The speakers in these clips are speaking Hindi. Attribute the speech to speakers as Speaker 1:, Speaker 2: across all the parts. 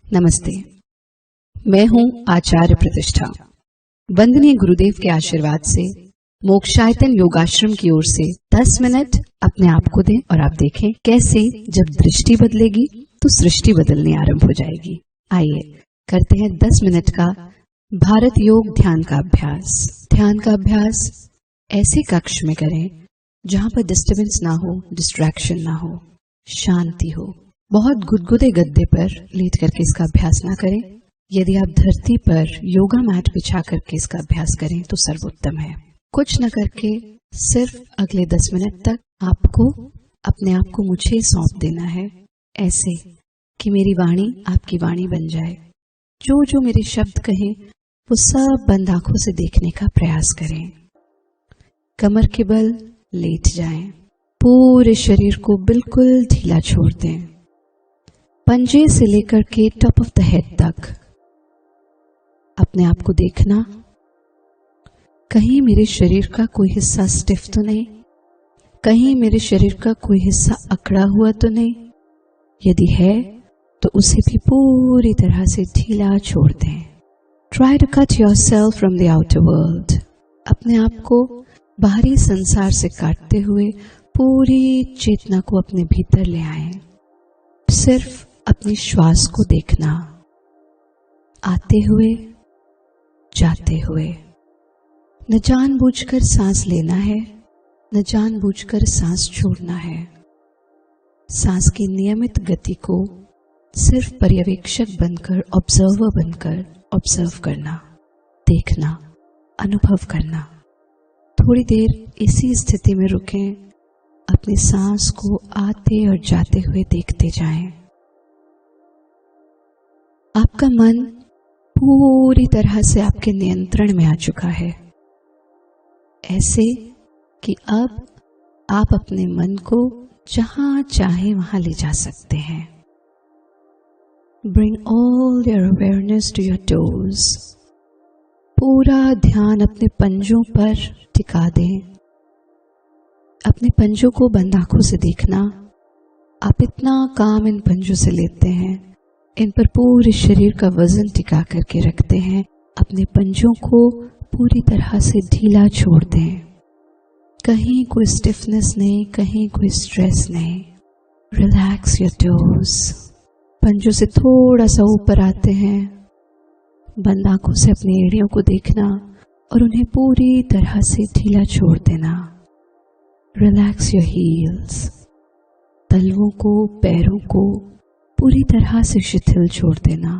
Speaker 1: नमस्ते। मैं हूं आचार्य प्रतिष्ठा। वंदनीय गुरुदेव के आशीर्वाद से मोक्षायतन योगाश्रम की ओर से 10 मिनट अपने आप को दें और आप देखें कैसे जब दृष्टि बदलेगी तो सृष्टि बदलनी आरंभ हो जाएगी। आइए करते हैं 10 मिनट का भारत योग ध्यान का अभ्यास। ध्यान का अभ्यास ऐसे कक्ष में करें जहां पर डिस्टर्बेंस ना हो, डिस्ट्रैक्शन ना हो, शांति हो। बहुत गुदगुदे गद्दे पर लेट करके इसका अभ्यास ना करें। यदि आप धरती पर योगा मैट बिछा करके इसका अभ्यास करें तो सर्वोत्तम है। कुछ न करके सिर्फ अगले 10 मिनट तक आपको अपने आप को मुझे सौंप देना है, ऐसे कि मेरी वाणी आपकी वाणी बन जाए। जो जो मेरे शब्द कहें वो सब बंद आंखों से देखने का प्रयास करें। कमर के बल लेट जाएं, पूरे शरीर को बिल्कुल ढीला छोड़ दें। पंजे से लेकर के टॉप ऑफ द हेड तक अपने आप को देखना, कहीं मेरे शरीर का कोई हिस्सा स्टिफ तो नहीं, कहीं मेरे शरीर का कोई हिस्सा अकड़ा हुआ तो नहीं। यदि है तो उसे भी पूरी तरह से ढीला छोड़ दें। Try to cut yourself from the outer world. अपने आप को बाहरी संसार से काटते हुए पूरी चेतना को अपने भीतर ले आएं। सिर्फ अपनी श्वास को देखना, आते हुए जाते हुए। न जानबूझकर सांस लेना है, न जानबूझकर सांस छोड़ना है। सांस की नियमित गति को सिर्फ पर्यवेक्षक बनकर, ऑब्जर्वर बनकर ऑब्जर्व करना, देखना, अनुभव करना। थोड़ी देर इसी स्थिति में रुकें, अपनी सांस को आते और जाते हुए देखते जाएं। आपका मन पूरी तरह से आपके नियंत्रण में आ चुका है, ऐसे कि अब आप अपने मन को जहां चाहे वहां ले जा सकते हैं। Bring all your awareness to your toes. पूरा ध्यान अपने पंजों पर टिका दें। अपने पंजों को बंद आंखों से देखना। आप इतना काम इन पंजों से लेते हैं, इन पर पूरे शरीर का वजन टिका करके रखते हैं। अपने पंजों को पूरी तरह से ढीला छोड़ दें। कहीं कोई स्टिफनेस नहीं, कहीं कोई स्ट्रेस नहीं। Relax your toes. पंजों से थोड़ा सा ऊपर आते हैं। बंद आंखों से अपनी एड़ियों को देखना और उन्हें पूरी तरह से ढीला छोड़ देना। Relax your heels. तलवों को, पैरों को पूरी तरह से शिथिल छोड़ देना।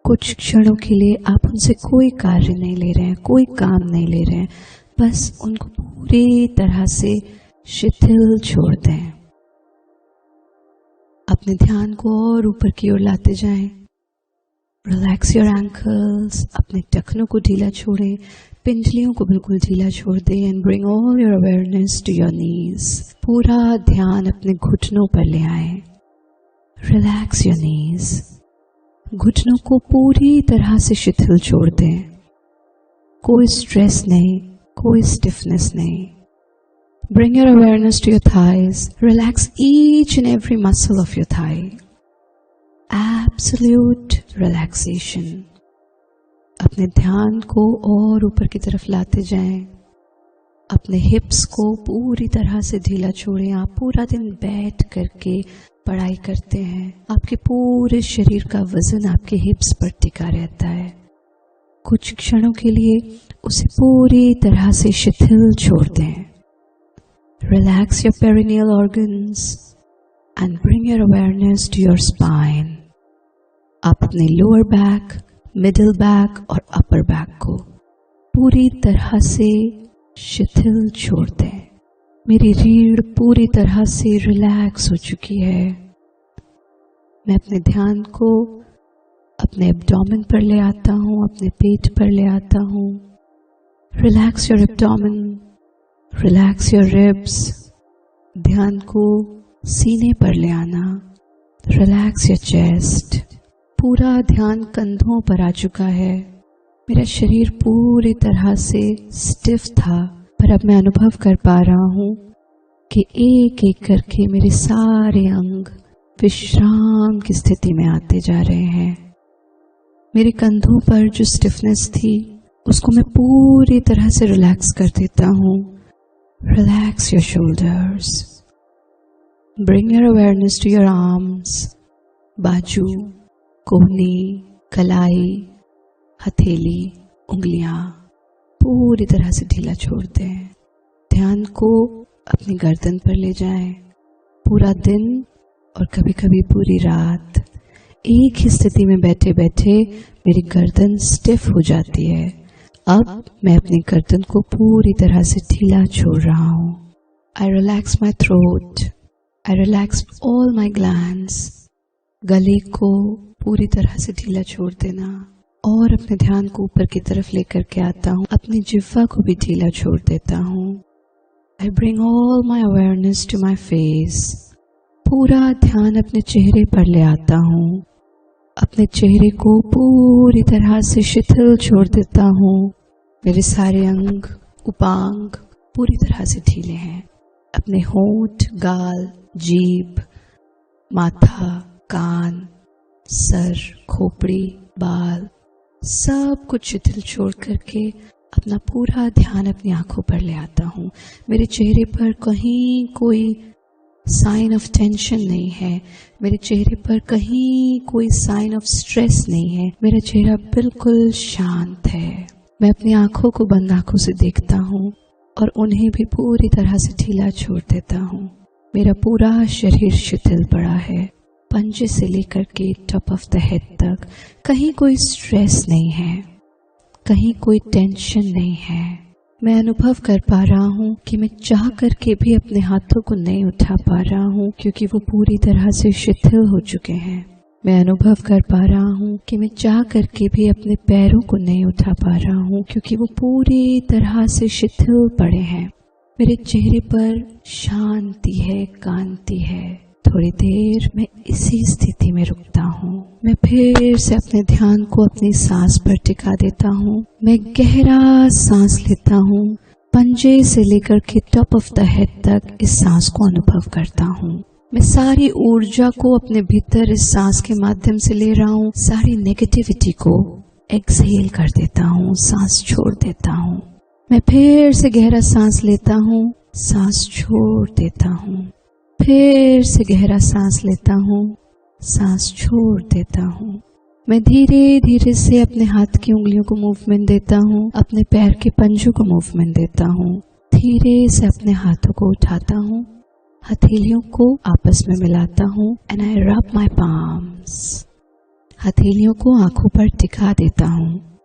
Speaker 1: कुछ क्षणों के लिए आप उनसे कोई कार्य नहीं ले रहे हैं, कोई काम नहीं ले रहे हैं, बस उनको पूरी तरह से शिथिल छोड़ दें। अपने ध्यान को और ऊपर की ओर लाते जाएं। Relax your ankles. अपने टखनों को ढीला छोड़ें, पिंडलियों को बिल्कुल ढीला छोड़ दें। And bring all your awareness to your knees. पूरा ध्यान अपने घुटनों पर ले आएं। Relax your knees. घुटनों को पूरी तरह से शिथिल छोड़ दें। कोई स्ट्रेस नहीं, कोई स्टिफनेस नहीं। Bring your awareness to your thighs. Relax each and every muscle of your thigh. Absolute relaxation. अपने ध्यान को और ऊपर की तरफ लाते जाएं। अपने हिप्स को पूरी तरह से ढीला छोड़ें। आप पूरा दिन बैठ करके पढ़ाई करते हैं, आपके पूरे शरीर का वजन आपके हिप्स पर टिका रहता है। कुछ क्षणों के लिए उसे पूरी तरह से शिथिल छोड़ दें। Relax your perineal organs and bring your awareness to your spine. आप अपने lower back, middle back और upper back को पूरी तरह से शिथिल छोड़ दें। मेरी रीढ़ पूरी तरह से रिलैक्स हो चुकी है। मैं अपने ध्यान को अपने एब्डोमेन पर ले आता हूँ, अपने पेट पर ले आता हूँ। Relax your abdomen, relax your ribs. ध्यान को सीने पर ले आना। Relax your chest. पूरा ध्यान कंधों पर आ चुका है। मेरा शरीर पूरी तरह से स्टिफ था, पर अब मैं अनुभव कर पा रहा हूँ कि एक एक करके मेरे सारे अंग विश्राम की स्थिति में आते जा रहे हैं। मेरे कंधों पर जो स्टिफनेस थी उसको मैं पूरी तरह से रिलैक्स कर देता हूँ। Relax your shoulders, bring your awareness to your arms, बाजू, कोहनी, कलाई, हथेली, उंगलियां पूरी तरह से ढीला छोड़ दें। ध्यान को अपनी गर्दन पर ले जाएं। पूरा दिन और कभी कभी पूरी रात एक ही स्थिति में बैठे बैठे मेरी गर्दन स्टिफ हो जाती है। अब मैं अपनी गर्दन को पूरी तरह से ढीला छोड़ रहा हूँ। आई relax my throat, I relax all my glands. गले को पूरी तरह से ढीला छोड़ देना और अपने ध्यान को ऊपर की तरफ लेकर के आता हूँ। अपनी जिह्वा को भी ढीला छोड़ देता हूँ। I bring all my awareness to my face. पूरा ध्यान अपने चेहरे पर ले आता हूँ। अपने चेहरे को पूरी तरह से शिथिल छोड़ देता हूँ। मेरे सारे अंग उपांग पूरी तरह से ढीले हैं। अपने होंठ, गाल, जीभ, माथा, कान, सर, खोपड़ी, बाल सब कुछ शिथिल छोड़ करके अपना पूरा ध्यान अपनी आंखों पर ले आता हूँ। मेरे चेहरे पर कहीं कोई साइन ऑफ टेंशन नहीं है। मेरे चेहरे पर कहीं कोई साइन ऑफ स्ट्रेस नहीं है। मेरा चेहरा बिल्कुल शांत है। मैं अपनी आंखों को बंद आंखों से देखता हूँ और उन्हें भी पूरी तरह से ढीला छोड़ देता हूँ। मेरा पूरा शरीर शिथिल पड़ा है। पंजे से लेकर के टॉप ऑफ द हेड तक कहीं कोई स्ट्रेस नहीं है, कहीं कोई टेंशन नहीं है। मैं अनुभव कर पा रहा हूँ कि मैं चाह करके भी अपने हाथों को नहीं उठा पा रहा हूँ क्योंकि वो पूरी तरह से शिथिल हो चुके हैं। मैं अनुभव कर पा रहा हूँ कि मैं चाह करके भी अपने पैरों को नहीं उठा पा रहा हूँ क्योंकि वो पूरी तरह से शिथिल पड़े हैं। मेरे चेहरे पर शांति है, कांति है। थोड़ी देर मैं इसी स्थिति में रुकता हूँ। मैं फिर से अपने ध्यान को अपनी सांस पर टिका देता हूँ। मैं गहरा सांस लेता हूँ। पंजे से लेकर के टॉप ऑफ द हेड तक इस सांस को अनुभव करता हूँ। मैं सारी ऊर्जा को अपने भीतर इस सांस के माध्यम से ले रहा हूँ। सारी नेगेटिविटी को एक्सहेल कर देता हूँ, सांस छोड़ देता हूँ। मैं फिर से गहरा सांस लेता हूँ, सांस छोड़ देता हूँ। फिर से गहरा सांस लेता हूँ, सांस छोड़ देता हूँ। मैं धीरे धीरे से अपने हाथ की उंगलियों को मूवमेंट देता हूँ, अपने पैर के पंजों को मूवमेंट देता हूँ। धीरे से अपने हाथों को उठाता हूँ, हथेलियों को आपस में मिलाता हूँ एंड आई रब माई पाम्स। हथेलियों को आंखों पर टिका देता हूँ।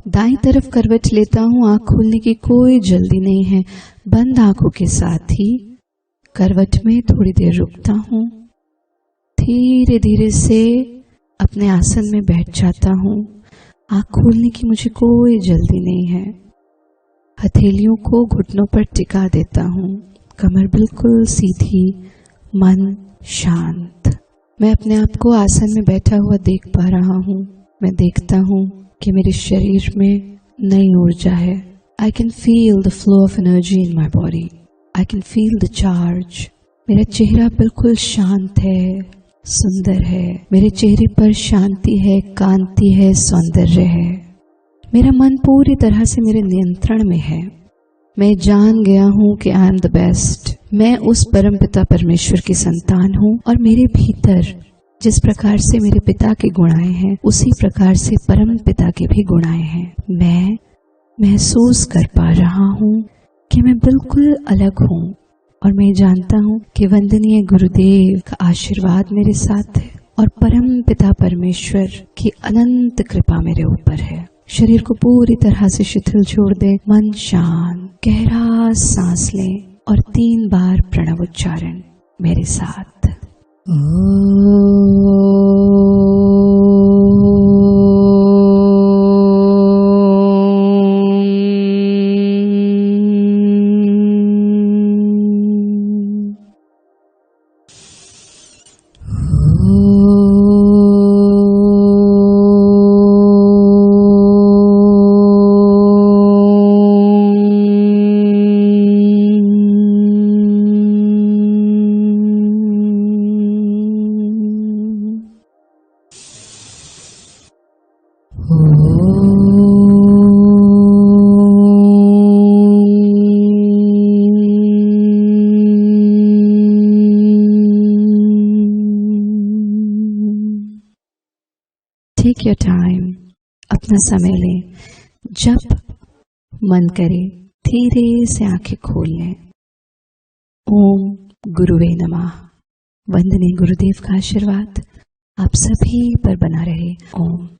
Speaker 1: दाईं तरफ करवट लेता हूँ। आंख खोलने की कोई जल्दी नहीं है। बंद आंखों के साथ ही करवट में थोड़ी देर रुकता हूँ। धीरे धीरे से अपने आसन में बैठ जाता हूँ। आंख खोलने की मुझे कोई जल्दी नहीं है। हथेलियों को घुटनों पर टिका देता हूँ। कमर बिल्कुल सीधी, मन शांत। मैं अपने आप को आसन में बैठा हुआ देख पा रहा हूँ। मैं देखता हूँ कि मेरे शरीर में नई ऊर्जा है। I can feel the flow of energy in my body. I can feel the charge. मेरा चेहरा बिल्कुल शांत है, सुंदर है। मेरे चेहरे पर शांति है, कांति है, सौंदर्य है। मेरा मन पूरी तरह से मेरे नियंत्रण में है। मैं जान गया हूँ कि आई एम द बेस्ट। मैं उस परमपिता परमेश्वर की संतान हूँ और मेरे भीतर जिस प्रकार से मेरे पिता के गुण आए हैं उसी प्रकार से परम पिता के भी गुण आए हैं। मैं महसूस कर पा रहा हूँ कि मैं बिल्कुल अलग हूँ और मैं जानता हूँ कि वंदनीय गुरुदेव का आशीर्वाद मेरे साथ है और परम पिता परमेश्वर की अनंत कृपा मेरे ऊपर है। शरीर को पूरी तरह से शिथिल छोड़ दें, मन शांत, गहरा सांस लें और 3 बार प्रणव उच्चारण मेरे साथ। टेक योर टाइम, अपना समय लें। जब मन करे धीरे से आंखें खोल लें। ओम गुरुवे नमः। वंदनीय गुरुदेव का आशीर्वाद आप सभी पर बना रहे। ओम।